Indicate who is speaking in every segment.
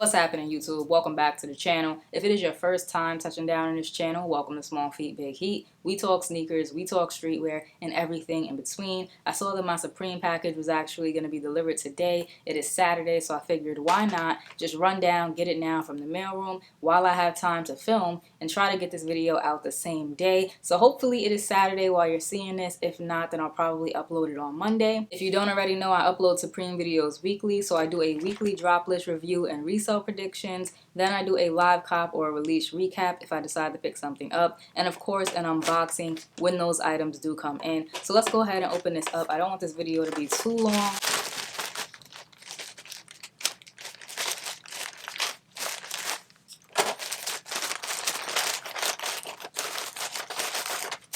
Speaker 1: What's happening, YouTube? Welcome back to the channel. If it is your first time touching down on this channel, welcome to Small Feet Big Heat. We talk sneakers, we talk streetwear, and everything in between. I saw that my Supreme package was actually going to be delivered today. It is Saturday, so I figured why not just run down, get it now from the mailroom while I have time to film and try to get this video out the same day. So hopefully it is Saturday while you're seeing this. If not, then I'll probably upload it on Monday. If you don't already know, I upload Supreme videos weekly, so I do a weekly drop list review and resale predictions. Then I do a live cop or a release recap if I decide to pick something up, and of course an unboxing when those items do come in. So let's go ahead and open this up. I don't want this video to be too long.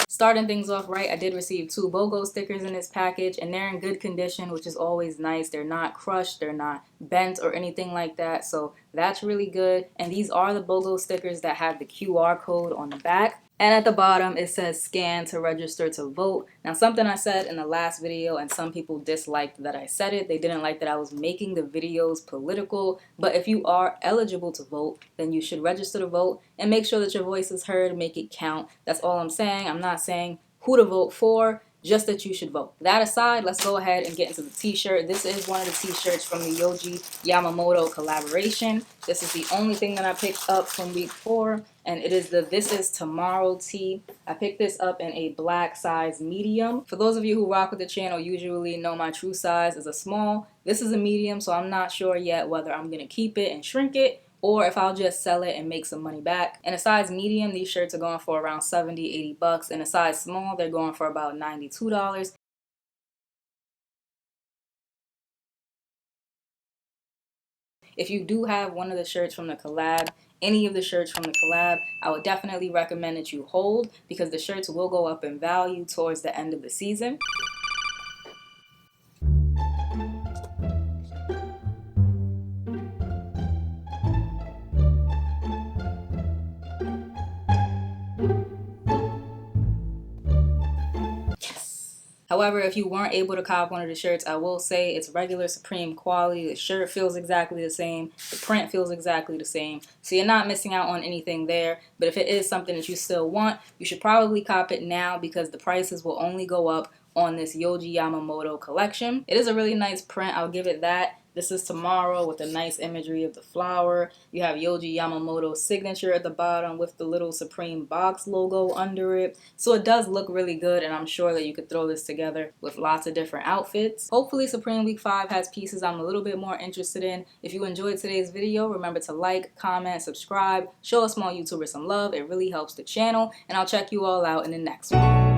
Speaker 1: Starting things off right, I did receive 2 BOGO stickers in this package, and they're in good condition, which is always nice. They're not crushed, they're not bent or anything like that, so that's really good. And these are the BOGO stickers that have the QR code on the back. And at the bottom, it says scan to register to vote. Now, something I said in the last video, and some people disliked that I said it. They didn't like that I was making the videos political. But if you are eligible to vote, then you should register to vote and make sure that your voice is heard, make it count. That's all I'm saying. I'm not saying who to vote for, just that you should vote. That aside, let's go ahead and get into the t-shirt. This is one of the t-shirts from the Yohji Yamamoto collaboration. This is the only thing that I picked up from week 4, and it is the This Is Tomorrow tee. I picked this up in a black size medium. For those of you who rock with the channel usually know my true size is a small. This is a medium, so I'm not sure yet whether I'm gonna keep it and shrink it, or if I'll just sell it and make some money back. In a size medium, these shirts are going for around 70, 80 bucks. In a size small, they're going for about $92. If you do have one of the shirts from the collab, any of the shirts from the collab, I would definitely recommend that you hold, because the shirts will go up in value towards the end of the season. However, if you weren't able to cop one of the shirts, I will say it's regular Supreme quality. The shirt feels exactly the same. The print feels exactly the same. So you're not missing out on anything there. But if it is something that you still want, you should probably cop it now, because the prices will only go up on this Yohji Yamamoto collection. It is a really nice print, I'll give it that. This is tomorrow with a nice imagery of the flower. You have Yohji Yamamoto's signature at the bottom with the little Supreme box logo under it. So it does look really good, and I'm sure that you could throw this together with lots of different outfits. Hopefully Supreme Week 5 has pieces I'm a little bit more interested in. If you enjoyed today's video, remember to like, comment, subscribe, show a small YouTuber some love. It really helps the channel, and I'll check you all out in the next one.